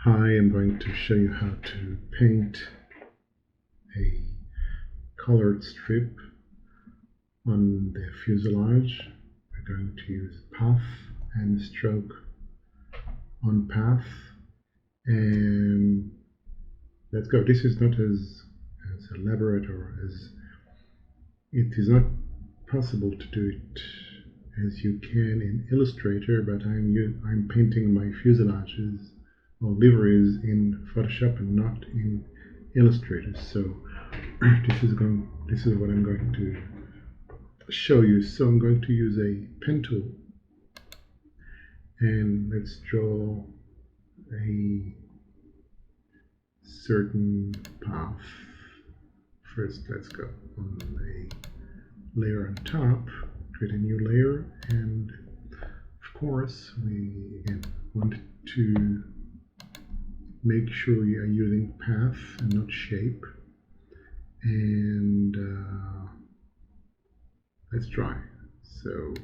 Hi, I'm going to show you how to paint a colored strip on the fuselage. We're going to use path and stroke on path, and let's go. This is not as elaborate, or as it is not possible to do it as you can in Illustrator, but I'm painting my fuselages or liveries in Photoshop and not in Illustrator. So this is what I'm going to show you. So I'm going to use a pen tool, and let's draw a certain path. First, let's go on a layer on top, create a new layer, and of course we again want to make sure you are using path and not shape. And let's try. So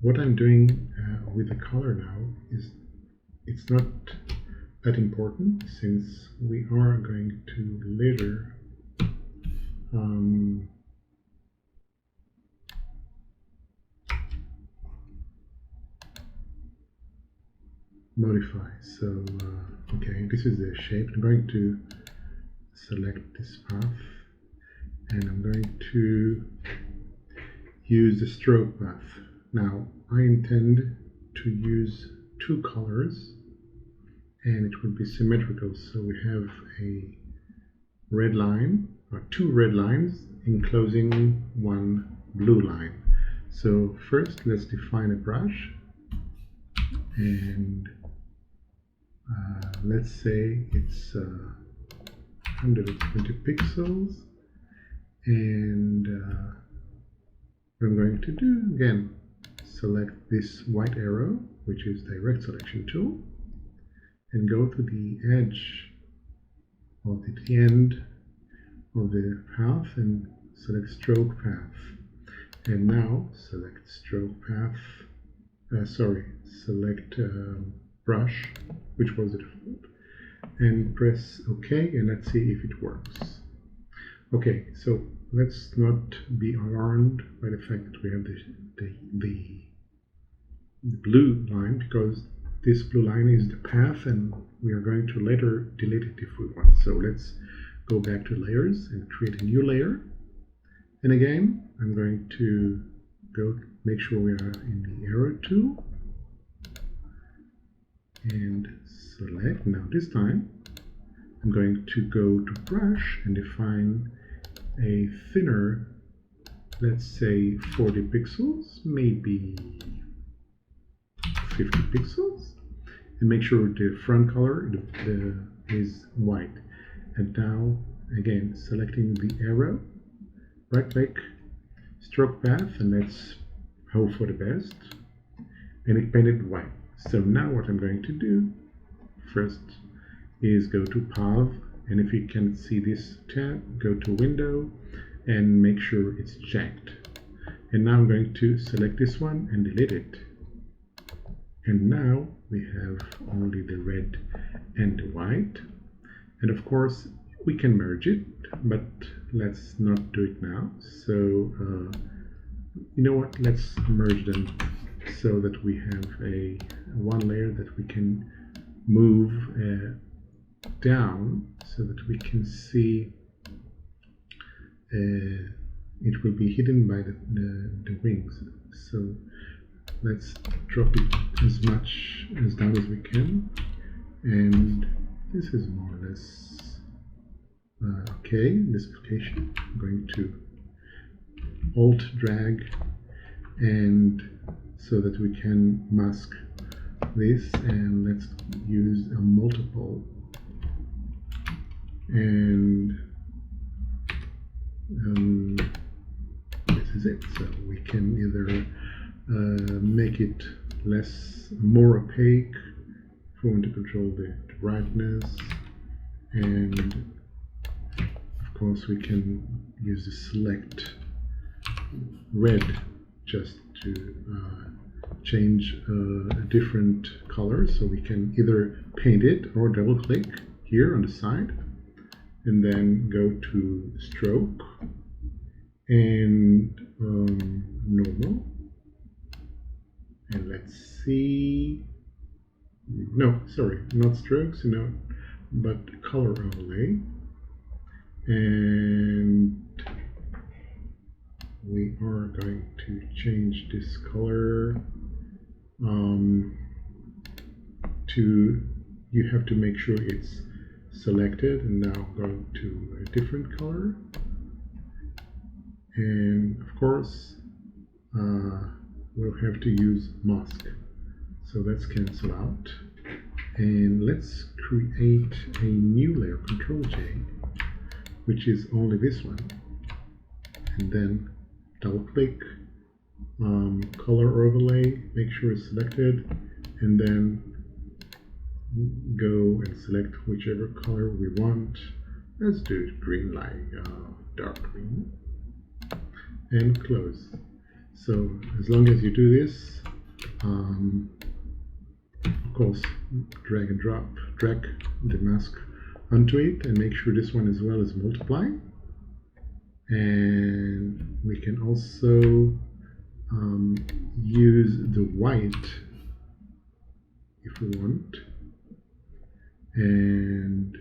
what I'm doing with the color now is, it's not that important, since we are going to later modify. So okay, this is the shape. I'm going to select this path, and I'm going to use the stroke path. Now I intend to use two colors, and it will be symmetrical. So we have a red line, or two red lines enclosing one blue line. So first let's define a brush, and let's say it's 120 pixels, and what I'm going to do, again, select this white arrow, which is direct selection tool, and go to the edge or at the end of the path and select stroke path. And now select stroke path, select brush, which was the default, and press OK, and let's see if it works. Okay, so let's not be alarmed by the fact that we have the blue line, because this blue line is the path, and we are going to later delete it if we want. So let's go back to layers and create a new layer. And again, I'm going to make sure we are in the arrow tool and select. Now this time I'm going to go to brush and define a thinner, let's say 40 pixels, maybe 50 pixels, and make sure the front color is white. And now again, selecting the arrow, right click, stroke path, and let's hope for the best, and it painted white. So now what I'm going to do first is go to path, and if you can see this tab, go to window and make sure it's checked. And now I'm going to select this one and delete it. And now we have only the red and the white. And of course we can merge it, but let's not do it now. So you know what, let's merge them so that we have a one layer that we can move down, so that we can see it will be hidden by the wings. So let's drop it as much as down as we can, and this is more or less okay. This application, I'm going to Alt drag, and so that we can mask this, and let's use a multiple, and this is it. So we can either make it more opaque if we want to control the brightness, and of course we can use the select red just to change a different color, so we can either paint it or double click here on the side and then go to stroke and normal, and let's see, no, sorry, not strokes, no, but color overlay, and we are going to change this color to, you have to make sure it's selected, and now go to a different color, and of course we'll have to use mask, so let's cancel out and let's create a new layer, Control J, which is only this one, and then double click, color overlay, make sure it's selected, and then go and select whichever color we want. Let's do it green, like dark green, and close. So as long as you do this, of course, drag and drop, drag the mask onto it, and make sure this one as well is multiply. And we can also use the white if we want, and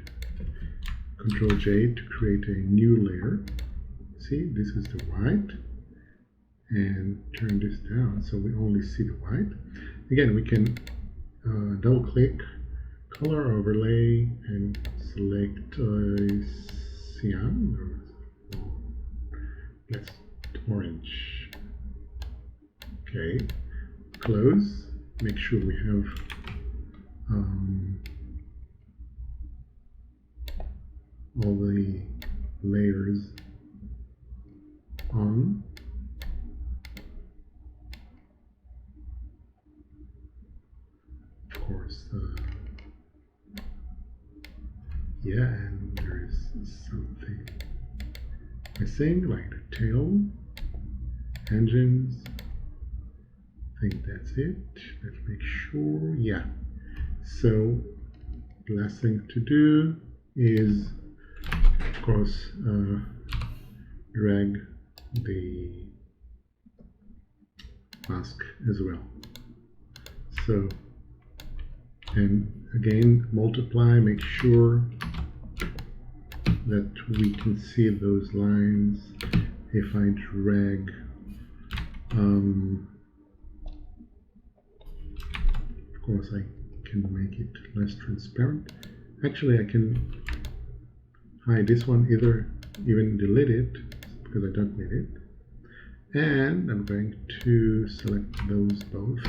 Control J to create a new layer. See, this is the white, and turn this down so we only see the white. Again, we can double click, color overlay, and select cyan, or let's orange. Okay, close, make sure we have all the layers on. Of course, yeah, and there is something missing, like the tail, engines. I think that's it. Let's make sure, yeah. So the last thing to do is, of course, drag the mask as well. So, and again, multiply, make sure that we can see those lines. If I drag, of course I can make it less transparent. Actually, I can hide this one, either even delete it, because I don't need it. And I'm going to select those both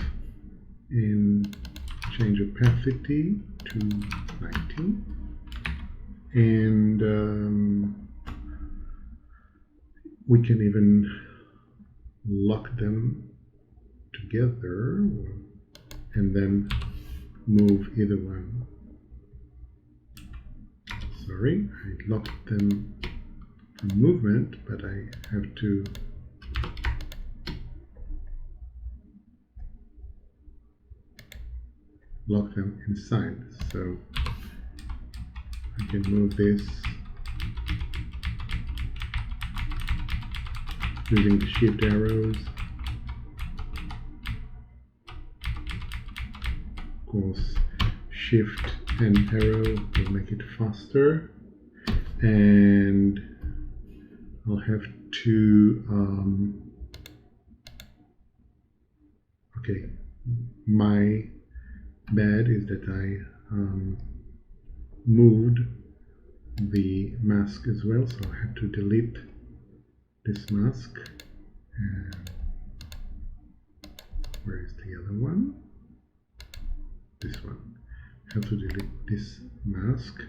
and change opacity to 19. And we can even lock them together and then move either one. Sorry, I locked them for movement, but I have to lock them inside. So I can move this using the shift arrows. Of course, shift and arrow will make it faster, and I'll have to okay, my bad is that I moved the mask as well, so I have to delete this mask. And where is the other one? This one. I have to delete this mask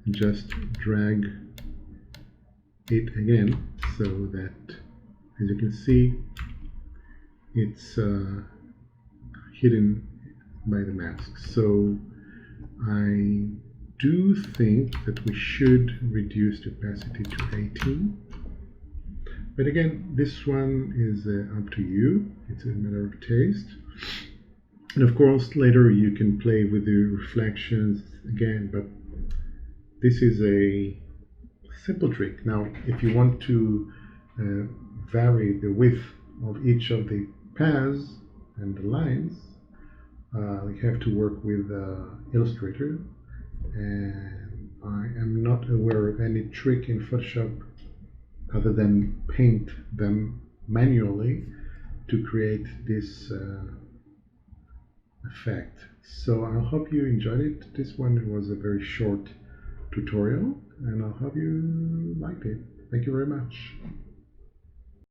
and just drag it again, so that, as you can see, it's hidden by the mask. So I do think that we should reduce the opacity to 18, But again, this one is up to you. It's a matter of taste. And of course, later you can play with the reflections again, but this is a simple trick. Now, if you want to vary the width of each of the paths and the lines, you have to work with Illustrator, and I am not aware of any trick in Photoshop other than paint them manually to create this effect. So I hope you enjoyed it. This one was a very short tutorial, and I hope you liked it. Thank you very much.